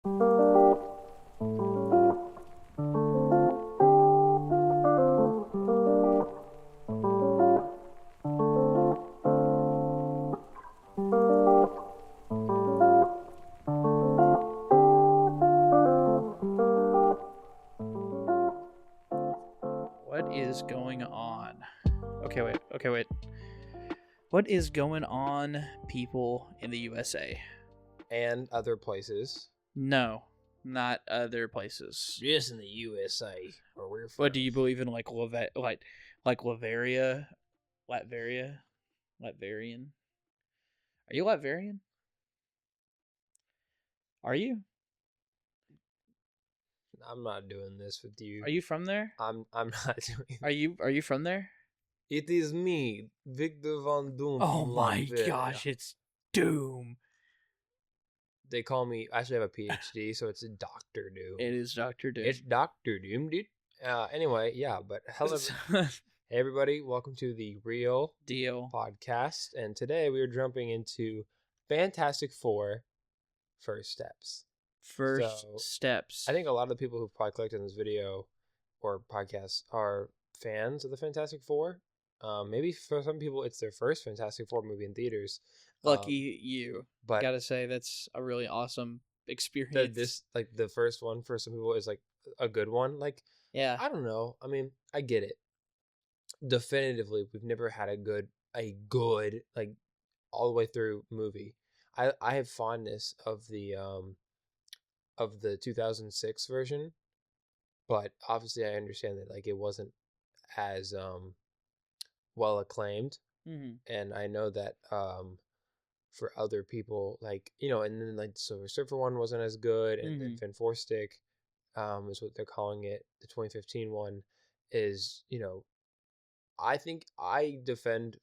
What is going on? Okay, wait. What is going on, people in the USA? And other places. No, not other places. Just in the USA, where we're from. What do you believe in, like Latveria? Latvian? Are you Latvian? Are you? I'm not doing this with you. Are you from there? I'm not doing. Are you from there? It is me, Victor Von Doom. Oh from my Latveria. gosh, it's Doom. They call me. I actually have a PhD, so it's a Doctor Doom. It is Dr. Doom. It's Doctor Doom, dude. Anyway, yeah, but hello, hey everybody. Welcome to the Real Deal podcast, and today we are jumping into Fantastic Four: First Steps. First So, steps. I think a lot of the people who probably clicked on this video or podcast are fans of the Fantastic Four. Maybe for some people, it's their first Fantastic Four movie in theaters. Lucky you. But Gotta say, that's a really awesome experience. this, like the first one for some people, is like a good one. Like, yeah. I don't know. I mean, I get it. Definitively, we've never had a good like all the way through movie. I have fondness of the 2006 version, but obviously I understand that like it wasn't as well acclaimed, and I know that for other people, like, you know, and then like the Silver Surfer one wasn't as good, and then Fan Four Stick is what they're calling it. The 2015 one is, you know, I think I defend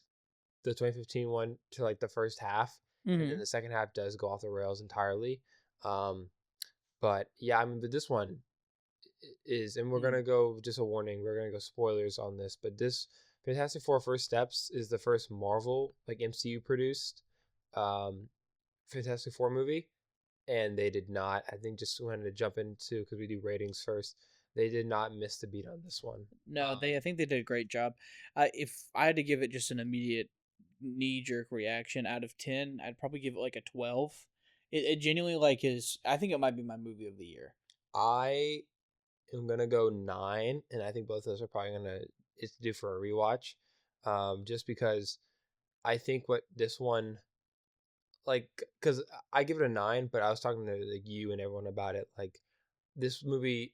the 2015 one to like the first half, and then the second half does go off the rails entirely. But yeah, I mean, but this one is, and we're gonna go, just a warning, we're gonna go spoilers on this, but this Fantastic Four: First Steps is the first Marvel, like MCU produced Fantastic Four movie, and they did not, I think, just wanted to jump into, because we do ratings first, they did not miss the beat on this one. No, I think they did a great job. If I had to give it just an immediate knee-jerk reaction out of 10, I'd probably give it like a 12. It genuinely like is, I think it might be my movie of the year. I am gonna go 9, and I think both of us are probably gonna, it's due for a rewatch, just because I think what this one, like, because I give it a 9, but I was talking to like you and everyone about it, like, this movie,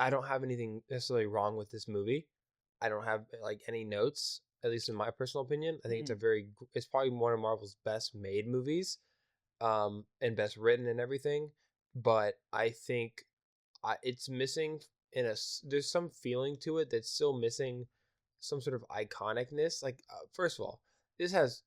I don't have anything necessarily wrong with this movie. I don't have like any notes, at least in my personal opinion. I think it's probably one of Marvel's best made movies, and best written and everything. But I think it's missing there's some feeling to it that's still missing some sort of iconicness. Like, first of all, this has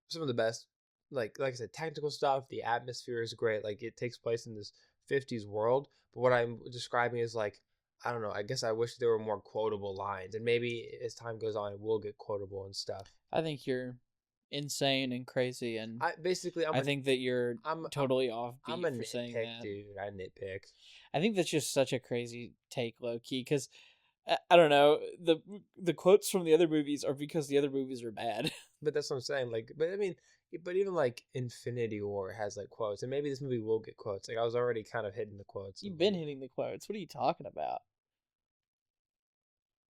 some of the best, like I said, technical stuff. The atmosphere is great. Like, it takes place in this 50s world. But what I'm describing is like, I don't know, I guess I wish there were more quotable lines, and maybe as time goes on it will get quotable and stuff. I think you're insane and crazy, and I think that you're totally offbeat for saying that. Dude, I nitpick. I think that's just such a crazy take, low key, because I don't know, the quotes from the other movies are because the other movies are bad. But that's what I'm saying. Like, but I mean, but even like Infinity War has like quotes, and maybe this movie will get quotes. Like, I was already kind of hitting the quotes. You've been hitting the quotes. What are you talking about?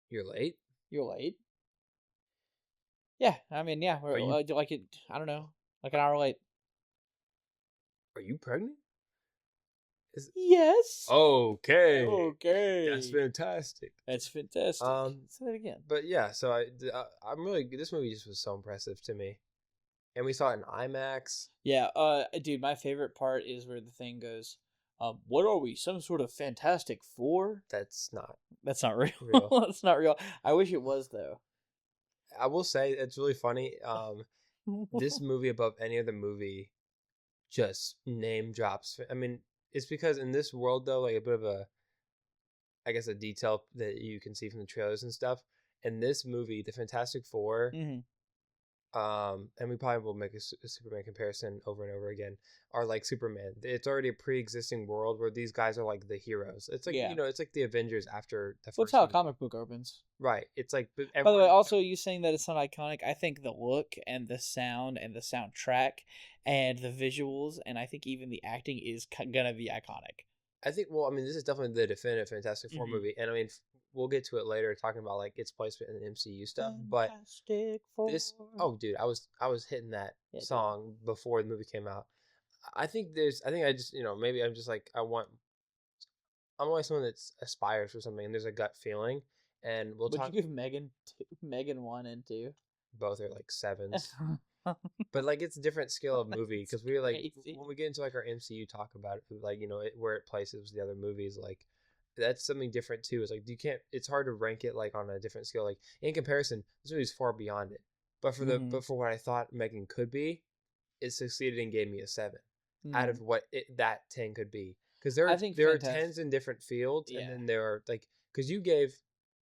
You're late. You're late. Yeah, I mean, yeah, we're like it. I don't know, like an hour late. Are you pregnant? Yes. Okay. That's fantastic. That's fantastic. Say that again. But yeah, so I'm really, this movie just was so impressive to me, and we saw it in IMAX. Yeah. Dude, my favorite part is where the thing goes. What are we? Some sort of Fantastic Four? That's not real. That's not real. I wish it was, though. I will say it's really funny. This movie above any other movie just name drops. I mean, it's because in this world, though, like a bit of a, I guess, a detail that you can see from the trailers and stuff. In this movie, the Fantastic Four And we probably will make a Superman comparison over and over again, are like Superman. It's already a pre-existing world where these guys are like the heroes. It's like, Yeah. it's like the Avengers after the Well, it's first how a movie. comic book opens. Right. It's like, but By the way, everyone, also you saying that it's not iconic, I think the look and the sound and the soundtrack and the visuals and I think even the acting is gonna be iconic. I think, well, I mean, this is definitely the definitive Fantastic Four Mm-hmm. movie. And I mean, we'll get to it later talking about like its placement in the MCU stuff. But Fantastic Four. this, oh, dude, I was hitting that Yeah, dude. song before the movie came out. I just, maybe I'm just like, I'm always someone that aspires for something and there's a gut feeling. And we'll Would you talk, give Megan 1 and 2? both are like sevens. But like it's a different scale of movie That's because we like crazy. when we get into like our MCU talk about it, like where it places the other movies, like that's something different too. It's like you can't. It's hard to rank it like on a different scale. Like in comparison, this movie's far beyond it. Mm-hmm. But for what I thought Megan could be, it succeeded and gave me a 7 out Mm. of what that 10 could be. Because I think there are fantastic. tens in different fields, and Yeah. then there are like because you gave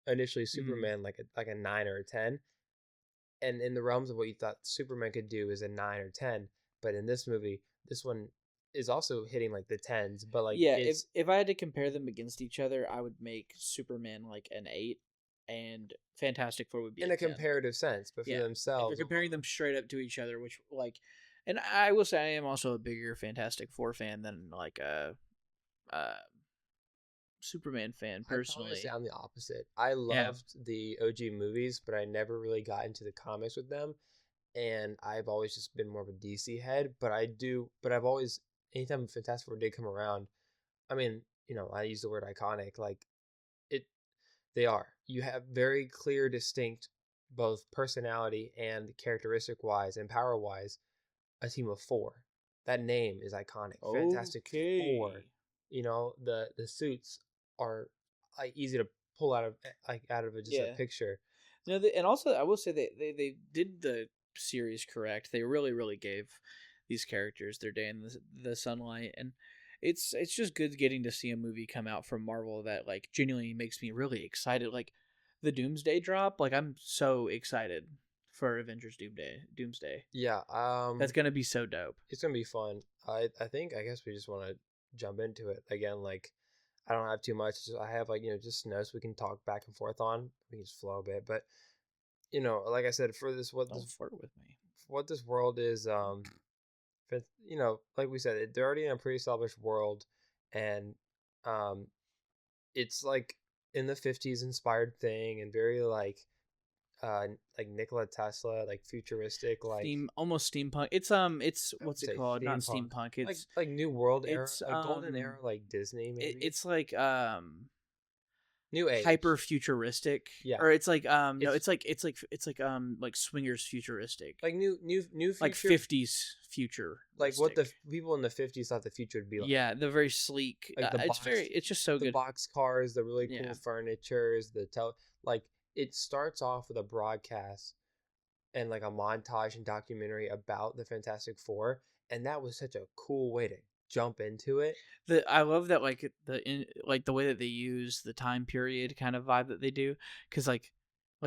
initially Mm. Superman like a 9 or a 10, and in the realms of what you thought Superman could do is a 9 or 10, but in this movie, this one is also hitting like the tens, but like Yeah, it's if I had to compare them against each other, I would make Superman like an 8 and Fantastic Four would be in a a 10. comparative sense, but for Yeah. If you're themselves, comparing them straight up to each other, which like and I will say I am also a bigger Fantastic Four fan than like a Superman fan I'd probably say personally. I'm the opposite. I Yeah. loved the OG movies, but I never really got into the comics with them, and I've always just been more of a DC head. But I've always, anytime Fantastic Four did come around, I mean, I use the word iconic, like it they are. You have very clear, distinct, both personality and characteristic wise and power wise, a team of four. That name is iconic. Fantastic Four. Okay. The suits are like easy to pull out of just a Yeah. picture. No, and also I will say they did the series correct. They really gave these characters their day in the sunlight, and it's just good getting to see a movie come out from Marvel that like genuinely makes me really excited. Like the Doomsday drop, like I'm so excited for Avengers Doomsday. Yeah, That's gonna be so dope. it's gonna be fun. I guess we just want to jump into it again. Like I don't have too much. I have like just notes we can talk back and forth on. We can just flow a bit, but like I said, for this Don't flirt with me. what this world is, like we said, they're already in a pretty established world, and um, it's like in the '50s inspired thing, and very like Nikola Tesla, like futuristic, like Almost steampunk. It's I would what's it say called? Not steampunk, steampunk. like New World era, It's like golden era, like Disney maybe, it's like New Age, hyper futuristic yeah. or it's like no It's it's like swingers futuristic like new like future, 50s like what the futuristic. people in the '50s thought the future would be like. Yeah, the very sleek, Like it's just so the good. box cars, the really cool Yeah. furnitures, like it starts off with a broadcast and like a montage and documentary about the Fantastic Four, and that was such a cool way to jump into it. I love that like the way that they use the time period kind of vibe that they do cuz like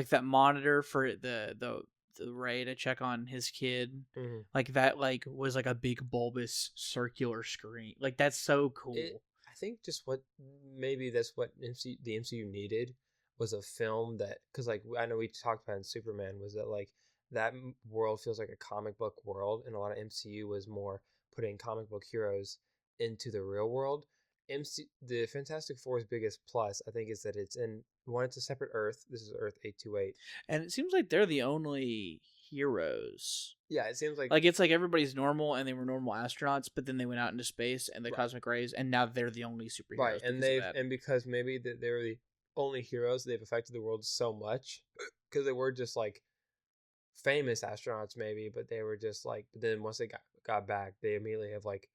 that monitor for the Ray to check on his kid, Mhm. like that like was like a big bulbous circular screen. Like that's so It, cool. I think just what maybe that's what the MCU needed was a film that, because like I know we talked about in Superman, was that like that world feels like a comic book world, and a lot of MCU was more putting comic book heroes into the real world. The Fantastic Four's biggest plus, I think, is that it's a separate Earth. This is Earth 828. And it seems like they're the only heroes. Yeah, it seems like Like it's like everybody's normal and they were normal astronauts, but then they went out into space and the right, cosmic rays, and now they're the only right, superheroes and because of that. because maybe that they were the only heroes, they've affected the world so much because they were just like famous astronauts maybe, but they were just like, but then once they got back, they immediately have like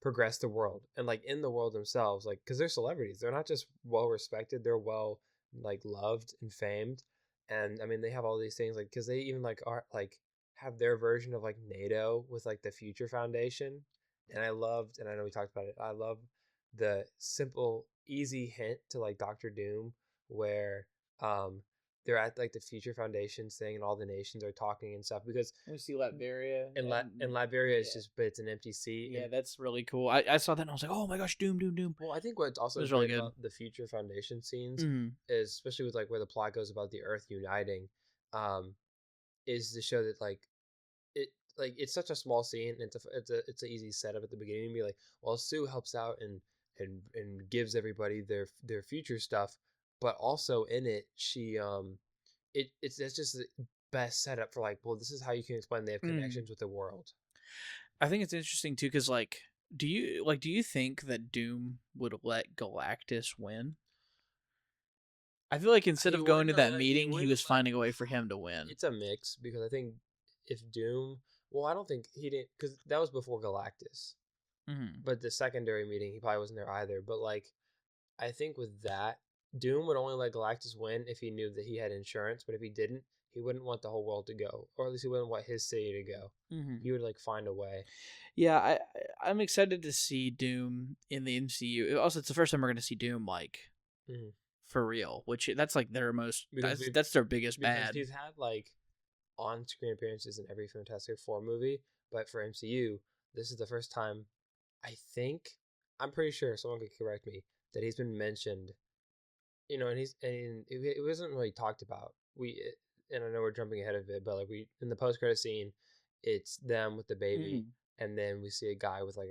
progressed the world, and like in the world themselves, like because they're celebrities, they're not just well respected, they're well like loved and famed. And I mean they have all these things like because they even like are like have their version of like NATO with like the Future Foundation. And I know we talked about it, I love the simple easy hint to like Doctor Doom where um they're at like the Future Foundation thing, and all the nations are talking and stuff because We see Latveria in Liberia it's yeah. just, but it's an empty seat. Yeah, And that's really cool. I saw that and I was like, oh my gosh, Doom, Doom, Doom. well, I think what's It also was really great good. about the Future Foundation scenes Mm-hmm. is, especially with like where the plot goes about the Earth uniting, um, is to show that it like it's such a small scene, and it's an easy setup at the beginning to be like, well, Sue helps out and gives everybody their future stuff, but also in it she it's that's just the best setup for like, well, this is how you can explain they have Mm. connections with the world. I think it's interesting too, because like, do you think that Doom would let Galactus win? I feel like instead of going to that He meeting, he wouldn't was let. finding a way for him to win. It's a mix because I think if Doom, well, I don't think he didn't, because that was before Galactus. Mm-hmm. But the secondary meeting, he probably wasn't there either. But like, I think with that, Doom would only let Galactus win if he knew that he had insurance. But if he didn't, he wouldn't want the whole world to go, or at least he wouldn't want his city to go. Mm-hmm. He would like find a way. Yeah, I'm excited to see Doom in the MCU. Also, it's the first time we're going to see Doom like Mm-hmm. for real, which that's like their most Because that's their biggest because bad. he's had like on-screen appearances in every Fantastic Four movie, but for MCU, this is the first time. I think I'm pretty sure someone could correct me that he's been mentioned. And it wasn't really talked about. And I know we're jumping ahead of it, but like we in the post-credit scene, it's them with the baby, Mm. and then we see a guy with like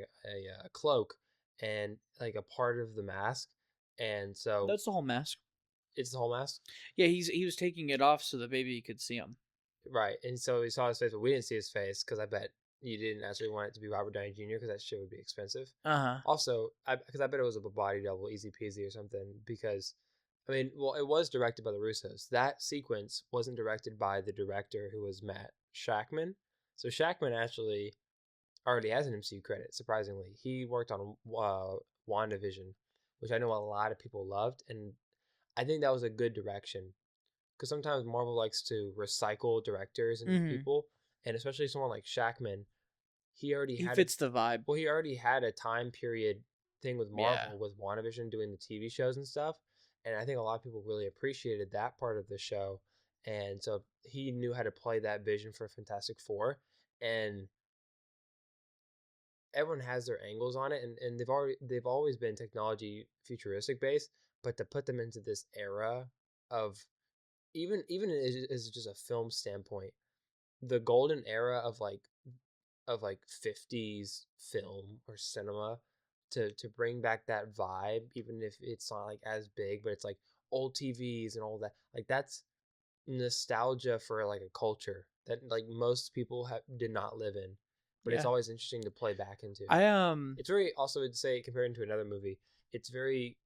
a cloak and like a part of the mask, and so That's the whole mask. it's the whole mask. Yeah, he was taking it off so the baby could see him. Right, and so we saw his face, but we didn't see his face because I bet you didn't actually want it to be Robert Downey Jr. because that shit would be expensive. Uh huh. Also, because I bet it was a body double, easy peasy or something. Because, I mean, well, it was directed by the Russos. That sequence wasn't directed by the director who was Matt Shackman. So Shackman actually already has an MCU credit. Surprisingly, he worked on WandaVision, which I know a lot of people loved, and I think that was a good direction because sometimes Marvel likes to recycle directors and Mm-hmm. people, and especially someone like Shackman, he already He had a fits the vibe. well, he already had a time period thing with Yeah. Marvel with WandaVision doing the TV shows and stuff, and I think a lot of people really appreciated that part of the show, and so he knew how to play that vision for Fantastic Four, and everyone has their angles on it, and they've always been technology futuristic based, but to put them into this era of even as just a film standpoint, the golden era of like 50s film or cinema, to bring back that vibe, even if it's not like as big, but it's like old TVs and all that, like that's nostalgia for like a culture that like most people did not live in, but it's Yeah. always interesting to play back into. I It's very, also would say, compared to another movie, it's very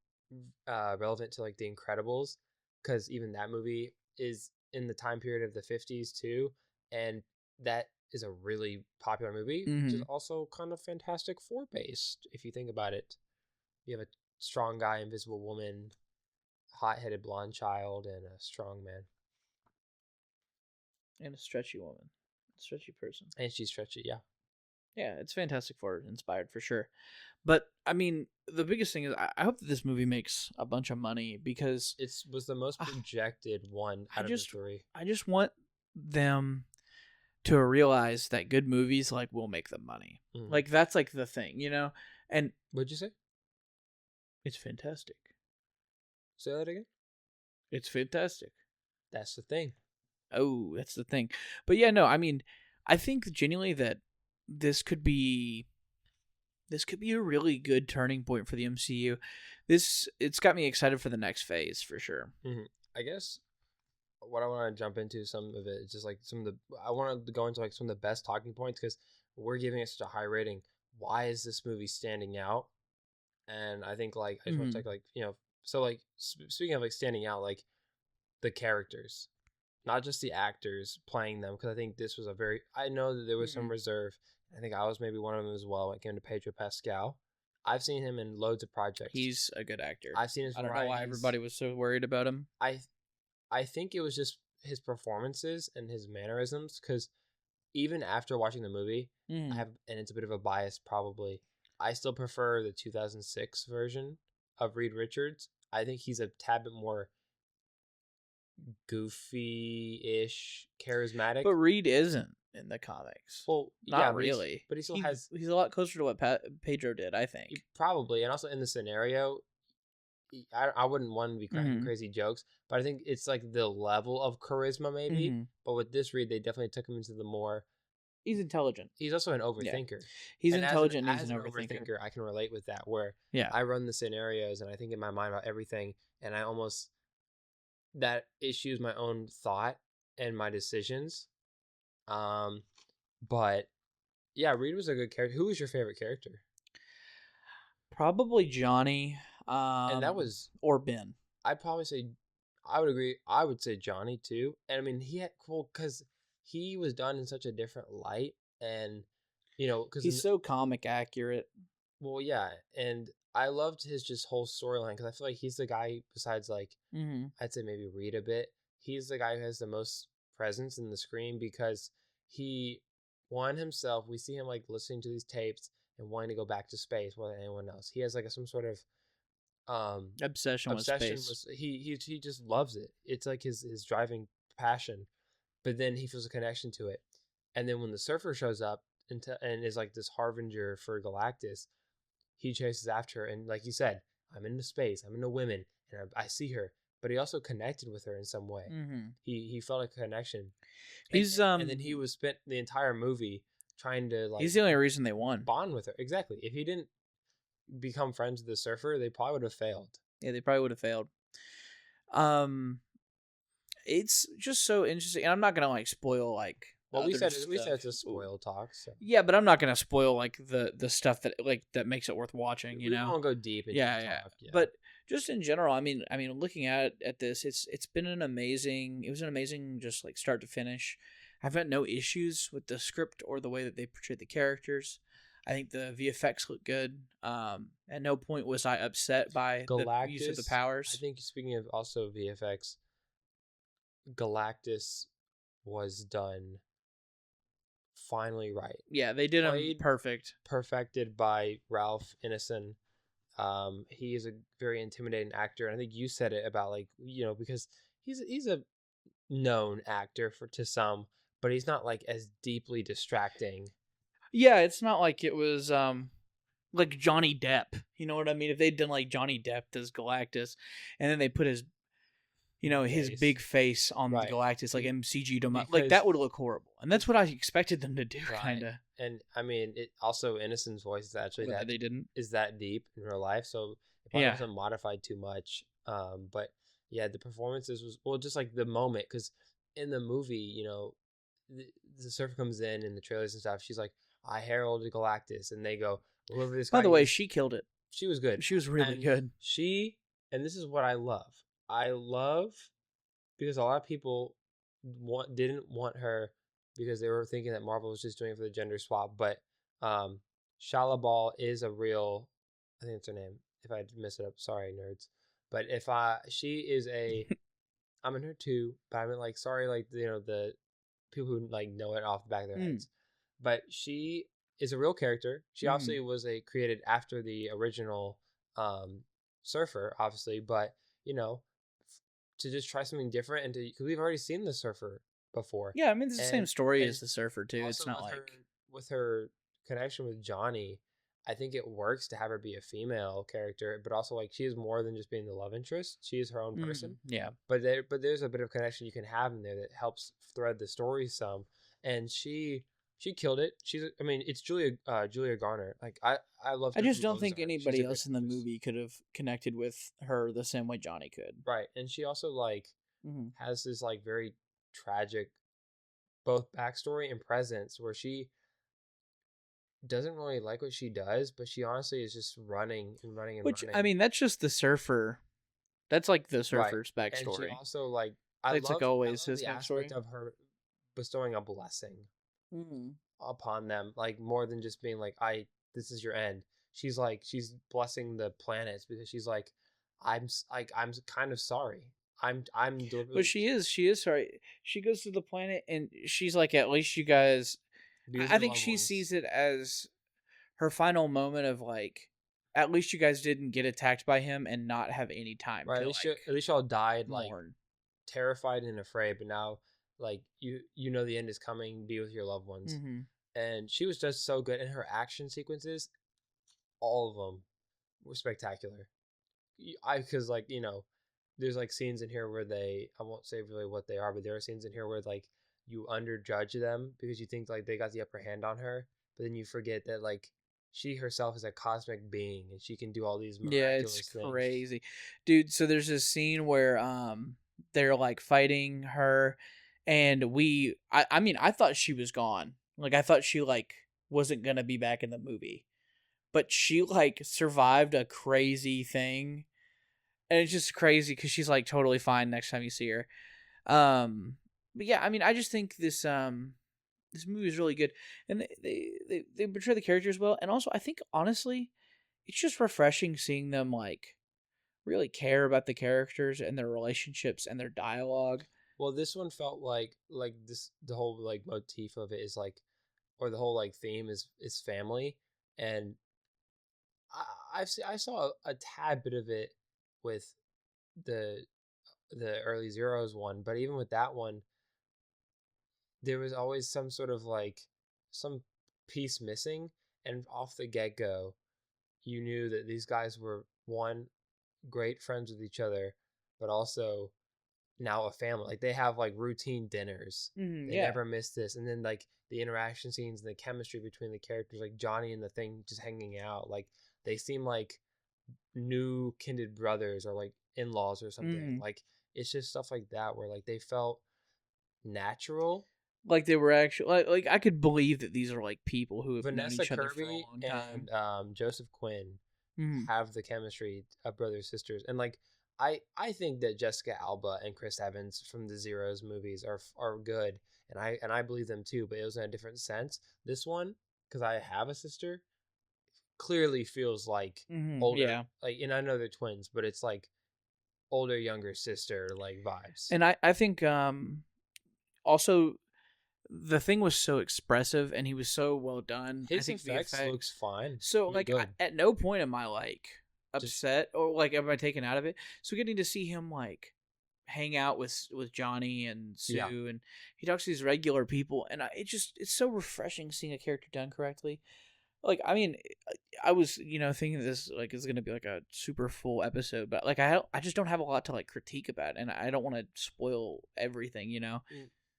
relevant to like The Incredibles, because even that movie is in the time period of the 50s too, and that is a really popular movie, which is Mm-hmm. also kind of Fantastic Four based if you think about it. You have a strong guy, invisible woman, hot-headed blonde child, and a strong man, And a stretchy woman, stretchy person. and she's stretchy. Yeah, Yeah, it's Fantastic Four inspired for sure. But I mean, the biggest thing is I hope that this movie makes a bunch of money because it was the most projected one I out of the just three. I just want them to realize that good movies like will make them money. Mm. Like that's like the thing, you know? And What'd you say? it's fantastic. Say that again. It's fantastic. That's the thing. Oh, that's the thing. But yeah, no, I mean, I think genuinely that this could be a really good turning point for the MCU. It's got me excited for the next phase for sure. Mm-hmm. I guess what I want to jump into some of it is just like some of the I want to go into like some of the best talking points because we're giving it such a high rating. Why is this movie standing out? And I think like I just want to Mm-hmm. take like so like speaking of like standing out, like the characters, not just the actors playing them, because I think this was I know that there was some Mm-hmm. reserve. I think I was maybe one of them as well when it came to Pedro Pascal. I've seen him in loads of projects. He's a good actor. I've seen his I don't know why everybody was so worried about him. I I think it was just his performances and his mannerisms, because even after watching the movie, I Mm-hmm. have, and it's a bit of a bias probably, I still prefer the 2006 version of Reed Richards. I think he's a tad bit more goofy-ish, charismatic. But Reed isn't in the comics. Well, yeah, Not really. but he still has He's a lot closer to what Pedro did, I think. probably, and also in the scenario, I wouldn't want to be cracking crazy jokes, but I think it's like the level of charisma maybe. Mm-hmm. But with this Reed, they definitely took him into the more. He's intelligent. He's also an overthinker. He's And intelligent. As He's an an overthinker. I can relate with that. Where Yeah. I run the scenarios and I think in my mind about everything, and I almost that issues my own thought and my decisions. But yeah, Reed was a good character. Who was your favorite character? Probably Johnny. And that was or Ben. I'd probably say I would agree. I would say Johnny too. And I mean, he had cool because he was done in such a different light, and because he's so comic accurate. Well, yeah, and I loved his just whole storyline because I feel like he's the guy besides like I'd say maybe Reed a bit. He's the guy who has the most presence in the screen because he won himself. We see him like listening to these tapes and wanting to go back to space more than anyone else. He has like some sort of obsession with space. He just loves it. It's like his driving passion. But then he feels a connection to it. And then when the surfer shows up and is like this harbinger for Galactus, he chases after her. And like you said, I'm into space, I'm into women, and I see her. But he also connected with her in some way. He felt a connection. And then he was spent the entire movie trying to like. He's the only reason they won. Bond with her, exactly. If he didn't become friends with the surfer, they probably would have failed. Yeah, they probably would have failed. It's just so interesting. And I'm not gonna like spoil like. Well, we said it's a spoil talk. So. Yeah, but I'm not gonna spoil like the stuff that makes it worth watching. We won't go deep into yeah. But just in general, I mean, looking at this, it's been an amazing. It was an amazing just like start to finish. I've had no issues with the script or the way that they portrayed the characters. I think the VFX look good. At no point was I upset by Galactus, the use of the powers. I think speaking of also VFX, Galactus was done finally right. Yeah, they did him perfect. Perfected by Ralph Ineson. He is a very intimidating actor, and I think you said it about like because he's a known actor to some, but he's not like as deeply distracting. Yeah, it's not like it was like Johnny Depp. You know what I mean? If they'd done like Johnny Depp as Galactus, and then they put his his big face on the Galactus, like MCG'd him up, like that would look horrible. And that's what I expected them to do, kind of. And I mean, it also Ineson's voice is actually they didn't is that deep in real life, so it probably wasn't modified too much. But yeah, the performances was just like the moment because in the movie, the surfer comes in the trailers and stuff. She's like, "I heralded Galactus," and they go, "Whoever this guy." By the way, she killed it. She was good. She was really good. And this is what I love. I love because a lot of people didn't want her because they were thinking that Marvel was just doing it for the gender swap. But Shalabal is a real, I think it's her name. If I mess it up, sorry, nerds. But she is a, I'm in her too. But I mean, like, sorry, like the people who like know it off the back of their heads. But she is a real character. She obviously was created after the original Surfer, obviously, but to just try something different and because we've already seen the Surfer before. Yeah, I mean, it's the same story as the Surfer too. It's not with her connection with Johnny. I think it works to have her be a female character, but also like she is more than just being the love interest. She is her own person. Yeah, but there's a bit of connection you can have in there that helps thread the story some, and she killed it. It's Julia Garner. Like I love. I just don't think anybody else in the movie could have connected with her the same way Johnny could. Right, and she also has this like very tragic, both backstory and presence where she doesn't really like what she does, but she honestly is just running. Which I mean, that's just the Surfer. That's like the Surfer's backstory. And she also it's like always his the aspect of her bestowing a blessing upon them, like more than just being like, this is your end. She's blessing the planets because she's like, I'm kind of sorry. But she is sorry. She goes to the planet and she's like, at least you guys. I think she sees it as her final moment of like, at least you guys didn't get attacked by him and not have any time. Right. At least y'all died mourn. terrified and afraid, but now like you know the end is coming, be with your loved ones. Mm-hmm. And she was just so good, and her action sequences, all of them were spectacular. I because like there's like scenes in here where I won't say really what they are, but there are scenes in here where like you underjudge them because you think like they got the upper hand on her, but then you forget that like she herself is a cosmic being and she can do all these Yeah, it's miraculous things. crazy, dude. So there's this scene where they're like fighting her, and I mean I thought she was gone. Like I thought she like wasn't gonna be back in the movie, but she like survived a crazy thing, and it's just crazy because she's like totally fine next time you see her. But yeah, I mean I just think this movie is really good, and they portray the characters well, and also I think honestly it's just refreshing seeing them like really care about the characters and their relationships and their dialogue. Well, this one felt like this the whole like motif of it is like, or the whole like theme is family, and I saw a tad bit of it with the the early zeros one, but even with that one, there was always some sort of like some piece missing, and off the get go, you knew that these guys were one great friends with each other, but also now a family. Like they have like routine dinners. They Yeah, never miss this, and then like the interaction scenes and the chemistry between the characters, like Johnny and the Thing just hanging out, like they seem like new kindred brothers or like in-laws or something. Like it's just stuff like that where like they felt natural. like they were actually like I could believe that these are like people who have known Vanessa each other for a Kirby long time. and Joseph Quinn Mm. have the chemistry of brothers sisters, and like I think that Jessica Alba and Chris Evans from the Zeros movies are good, and I believe them too, but it was in a different sense. This one, because I have a sister, clearly feels like older, Yeah, like, and I know they're twins, but it's like older younger sister like vibes. and I think also the Thing was so expressive and he was so well done. I His think the effects effect. looks fine, So look like good. at no point am I like Just upset or like am I taken out of it. So getting to see him like hang out with Johnny and yeah, Sue, and he talks to these regular people, and it's so refreshing seeing a character done correctly. Like I mean, I was thinking this like is gonna be like a super full episode, but like I just don't have a lot to like critique about, and I don't want to spoil everything, you know.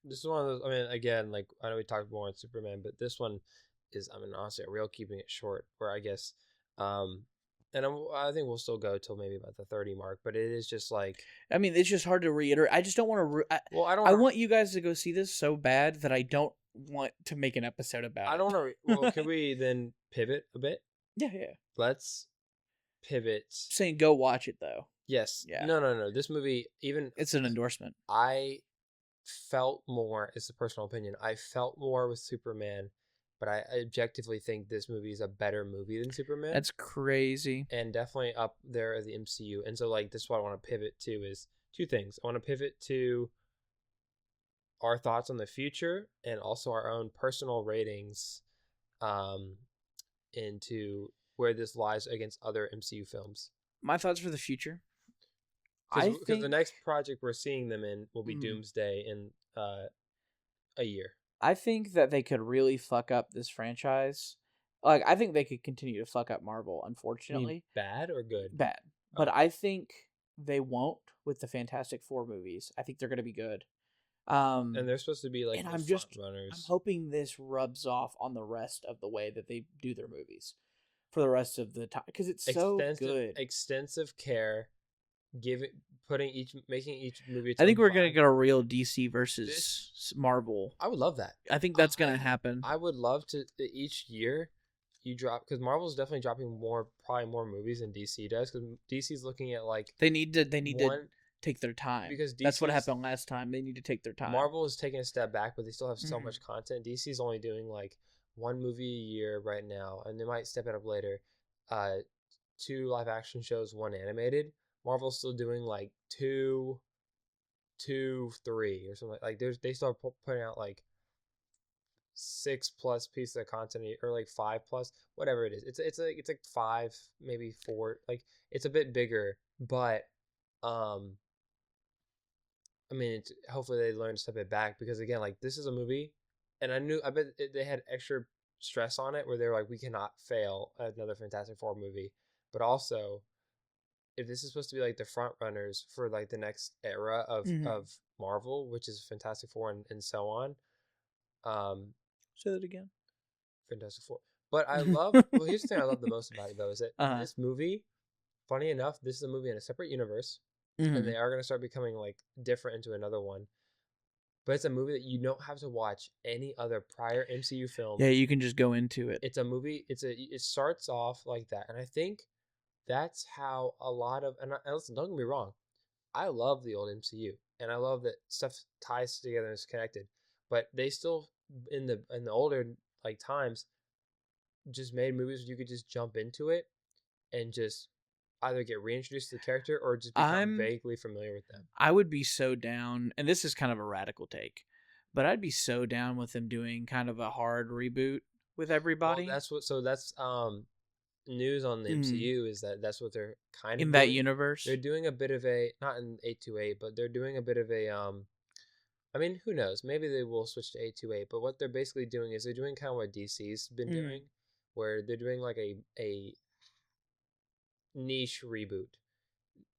this is one of those. I mean, again, like I know we talked more on Superman, but this one is, I mean, honestly, a real keeping it short. Where I guess, um, and I think we'll still go till maybe about the 30 mark, but it is just like, I mean, it's just hard to reiterate. I just don't want to. well, I don't I want want you guys to go see this so bad that I don't want to make an episode about I it. don't want to. Well, can we then pivot a bit? Yeah, yeah. Let's pivot. Saying go watch it though. Yes. Yeah, No. This movie, even it's an endorsement. I felt more. It's a personal opinion. I felt more with Superman, but I objectively think this movie is a better movie than Superman. That's crazy. And definitely up there at the MCU. And so, like, this is what I want to pivot to is two things. I want to pivot to our thoughts on the future and also our own personal ratings, um, into where this lies against other MCU films. My thoughts for the future. I Because the think next project we're seeing them in will be mm, Doomsday in a year. I think that they could really fuck up this franchise. Like I think they could continue to fuck up Marvel, You mean unfortunately. bad or good? Bad. Oh. But I think they won't with the Fantastic Four movies. I think they're going to be good. And they're supposed to be like And the I'm front I'm runners. hoping this rubs off on the rest of the way that they do their movies for the rest of the time because it's so good. Extensive care, making each movie. I think we're gonna fun. get a real DC versus Marvel. I would love that. I think that's gonna happen. I would love to each year you drop, because Marvel's definitely dropping probably more movies than DC does, because DC's looking at like They need to take their time because that's what DC's happened last time. They need to take their time. Marvel is taking a step back, but they still have so Mhm. much content. DC's only doing like one movie a year right now, and they might step it up later. Uh, two live action shows, one animated. Marvel's still doing like two, 3 or something. Like they start putting out like 6+ pieces of content or like 5+, whatever it is. It's like 5, maybe 4. Like it's a bit bigger, but um I mean, hopefully they learn to step it back because again, like this is a movie, and I bet they had extra stress on it where they're like, we cannot fail at another Fantastic Four movie, but also if this is supposed to be like the front runners for like the next era Mm-hmm. of Marvel, which is Fantastic Four and so on, um, Say that again. Fantastic Four. But I love. Well, here's the thing I love the most about it though is that Uh-huh. this movie, funny enough, this is a movie in a separate universe, and Mm-hmm. they are going to start becoming like different into another one. But it's a movie that you don't have to watch any other prior MCU film. Yeah, you can just go into it. It's a movie. It starts off like that, and I think that's how a lot of and listen, don't get me wrong, I love the old MCU, and I love that stuff ties together and is connected. But they still in the older like times just made movies where you could just jump into it and just either get reintroduced to the character or just become I'm vaguely familiar with them. I would be so down, and this is kind of a radical take, but I'd be so down with them doing kind of a hard reboot with Well, everybody that's news on the mm, MCU is that that's what they're kind in of that doing. They're universe. doing a bit of a not in 828, but they're doing a bit of a I mean, who knows? Maybe they will switch to 828, but what they're basically doing is they're doing kind of what DC's been Mm, doing, where they're doing like a niche reboot.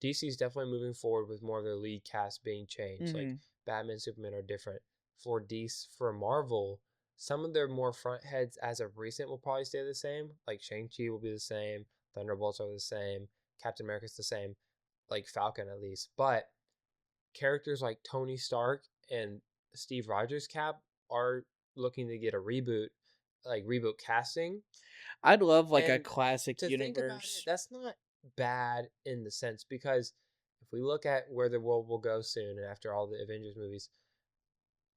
DC's definitely moving forward with more of their lead cast being changed. Like mm, Batman, Superman are different. For Marvel, some of their more front heads as of recent will probably stay the same. Like Shang-Chi will be the same, Thunderbolts are the same, Captain America's the same, like Falcon at least. But characters like Tony Stark and Steve Rogers Cap are looking to get a reboot, like reboot casting. I'd love like a And classic to think about it, universe. that's not bad in the sense because if we look at where the world will go soon and after all the Avengers movies,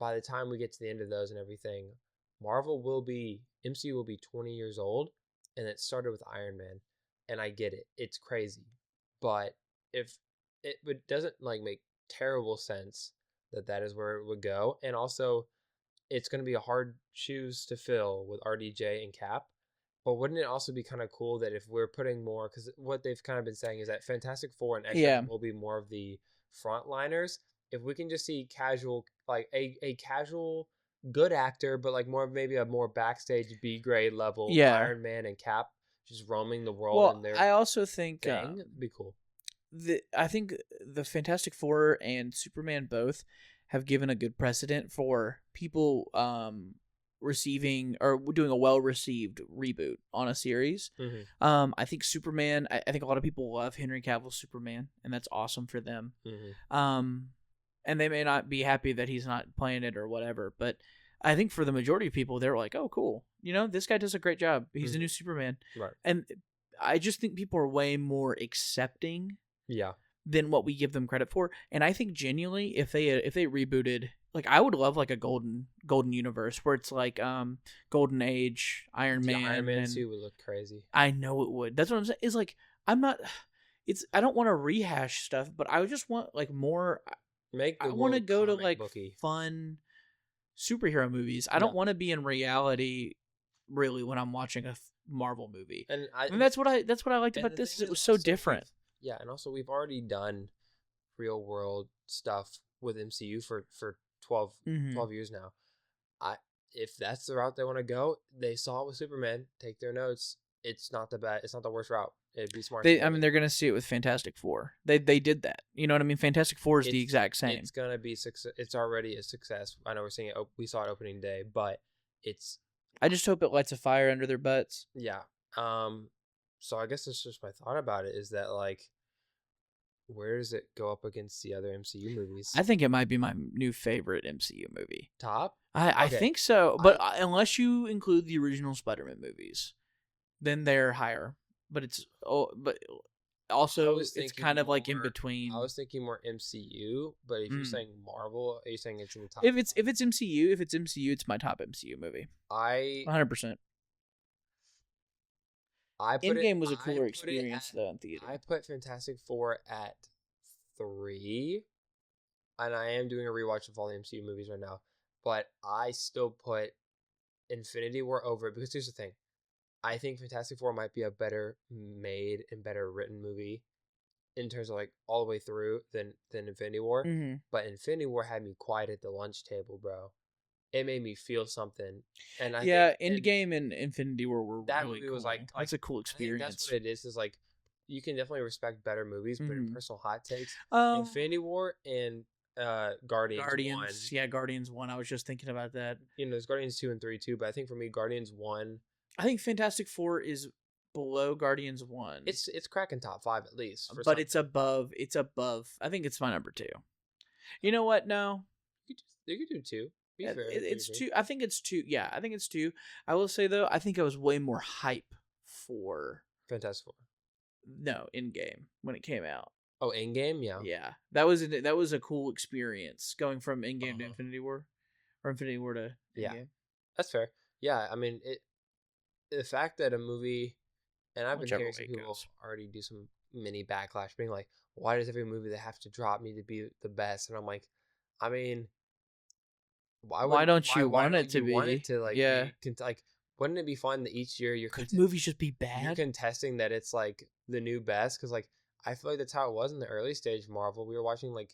by the time we get to the end of those and everything, MCU will be 20 years old, and it started with Iron Man. And I get it, it's crazy. But if it doesn't like make terrible sense that that is where it would go. And also, it's going to be a hard shoes to fill with RDJ and Cap. But wouldn't it also be kind of cool that if we're putting more, because what they've kind of been saying is that Fantastic Four and X Men Yeah, will be more of the frontliners. If we can just see casual, like a casual good actor, but like more maybe a more backstage B grade level yeah. Iron Man and Cap just roaming the world Well, in their I also think thing, it'd be cool. I think the Fantastic Four and Superman both have given a good precedent for people receiving or doing a well received reboot on a series. Mm-hmm. I think Superman. I think a lot of people love Henry Cavill's Superman, and that's awesome for them. Mm-hmm. Um, and they may not be happy that he's not playing it or whatever, but I think for the majority of people, they're like, "Oh, cool! You know, this guy does a great job. He's the Mm-hmm. new Superman." Right. And I just think people are way more accepting Yeah. than what we give them credit for. And I think genuinely, if they rebooted, like I would love like a golden universe where it's like Golden Age, Iron The Iron Man, Man and suit would look crazy. I know it would. That's what I'm saying. Is like I'm not. It's I don't want to rehash stuff, but I just want like more. Make I the want to world go to comic like booky. fun superhero movies. I Yeah. don't want to be in reality really when I'm watching a Marvel movie. And And that's what I liked and about the this thing is it is was so also different. yeah, and also we've already done real world stuff with MCU for 12, Hmm 12 years now. I if that's the route they want to go, they saw it with Superman. Take their notes. It's not the bad. It's not the worst route. It'd be smart to I do mean, it. they're gonna see it with Fantastic Four. They did that. You know what I mean? Fantastic Four is the It's exact same. it's gonna be success. It's already a success. I know we're seeing it. We saw it opening day, but it's I just hope it lights a fire under their butts. yeah. So I guess that's just my thought about it is that like where does it go up against the other MCU movies? I think it might be my new favorite MCU movie. Top? I Okay. think so, but I unless you include the original Spider-Man movies, then they're higher. But I also was it's thinking kind of like in more I between. was thinking more MCU, but if you're Mm. saying Marvel, are you saying it's in the top If it's MCU, it's my top MCU movie. I 100%. Endgame was a I cooler put it experience at though in theater. I put Fantastic Four at 3, and I am doing a rewatch of all the MCU movies right now, but I still put Infinity War over it because here's the thing. I think Fantastic Four might be a better made and better written movie in terms of like all the way through than Infinity War. Mm-hmm. But Infinity War had me quiet at the lunch table, bro. It made me feel something, and I think Endgame and Infinity War were that really movie cool. was like That's a cool I think that's experience. what it is like you can definitely respect better movies, but in personal hot takes, Um, Infinity War and Guardians 1. Yeah, Guardians 1. I was just thinking about that. You know, there's Guardians 2 and 3 too, but I think for me, Guardians 1. I think Fantastic Four is below Guardians 1. It's cracking top 5 at least. But something. it's above. It's above. I think it's my number 2. You know what? No. You could do 2. Be fair, it's 2. I think it's 2. Yeah, I think it's 2. I will say though, I think I was way more hype for Fantastic Four. No, Endgame when it came out. Oh, Endgame, yeah. Yeah, that was a cool experience going from Endgame to Infinity War, or Infinity War to Endgame. That's fair. Yeah, I mean the fact that a movie, and I've been hearing some people already do some mini backlash, being like, "Why does every movie they have to drop need to be the best?" And I'm like, I mean, why don't you want it to be? Want it to like, like, wouldn't it be fun that each year movies just be bad? You're contesting that it's like the new best, because like I feel like that's how it was in the early stage of Marvel. We were watching like,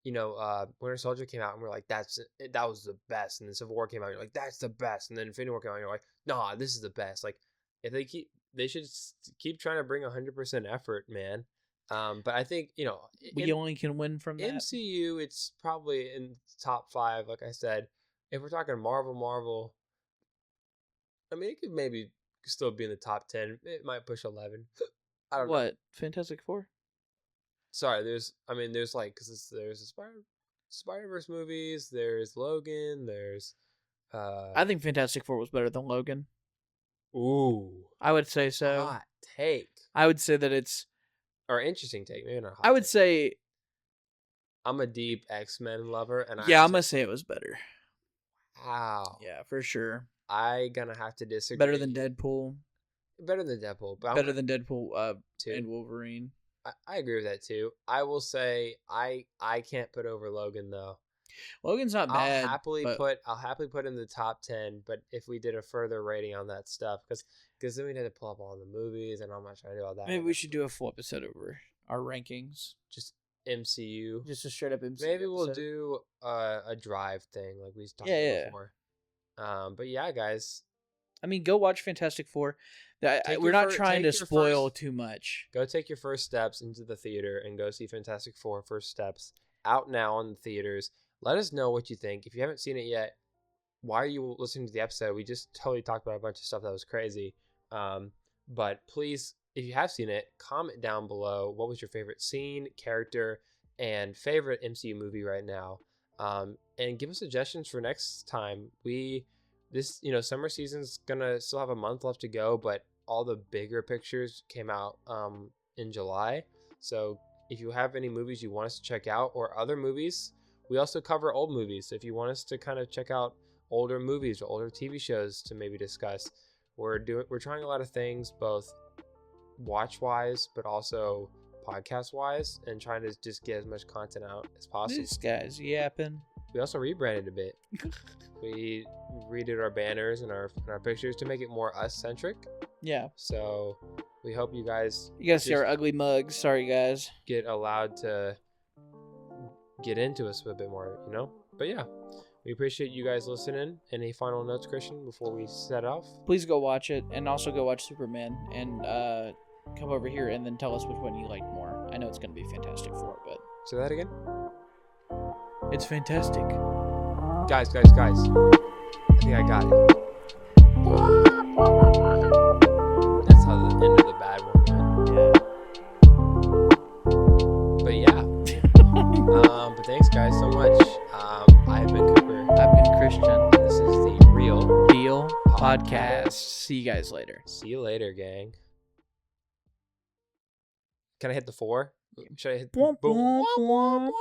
Winter Soldier came out and we're like, that was the best, and then Civil War came out and you're like, that's the best, and then Infinity War came out and you're like, nah, this is the best. Like, if they should keep trying to bring 100% effort, man. But I think we only can win from that. MCU. It's probably in top 5, like I said. If we're talking Marvel, I mean, it could maybe still be in the top 10. It might push 11. I don't know. What? Fantastic Four? Sorry, there's like, because there's the Spider-Verse movies, there's Logan, there's I think Fantastic Four was better than Logan. Ooh. I would say so. Hot take. I would say that it's... Or interesting take, maybe not hot I would say... I'm a deep X-Men lover, and I'm going to say it was better. Wow. Yeah, for sure. I gonna have to disagree. Better than Deadpool. Better than Deadpool. But better than Deadpool and Wolverine. I agree with that too. I will say I can't put over Logan though. Logan's not bad. I'll happily put in the top 10, but if we did a further rating on that stuff, because then we'd have to pull up all the movies, and I'm not trying to do all that. Maybe we should do a full episode over our rankings. Just MCU. Just a straight up MCU. Maybe we'll do a drive thing like we talked about before. But yeah, guys. I mean, go watch Fantastic Four. We're not trying to spoil too much. Go take your first steps into the theater and go see Fantastic Four First Steps. Out now in the theaters. Let us know what you think. If you haven't seen it yet, why are you listening to the episode? We just totally talked about a bunch of stuff that was crazy. But please, if you have seen it, comment down below what was your favorite scene, character, and favorite MCU movie right now. And give us suggestions for next time. Summer season's gonna still have a month left to go, but all the bigger pictures came out in July. So if you have any movies you want us to check out, or other movies, we also cover old movies. So if you want us to kind of check out older movies or older TV shows to maybe discuss, we're trying a lot of things, both watch wise, but also podcast wise, and trying to just get as much content out as possible. This guy's yapping. We also rebranded a bit. We redid our banners and our pictures to make it more us centric. Yeah. So we hope you guys see our ugly mugs. Sorry, guys. Get allowed to get into us a bit more, But yeah, we appreciate you guys listening. Any final notes, Christian, before we set off? Please go watch it, and also go watch Superman, and come over here and then tell us which one you like more. I know it's going to be Fantastic Four, but... Say that again? It's fantastic. Guys. I think I got it. That's how the end of the bad one went. Yeah. But yeah. But thanks, guys, so much. I've been Cooper. I've been Christian. This is the Real Deal Podcast. See you guys later. See you later, gang. Can I hit the 4? Should I hit the boom?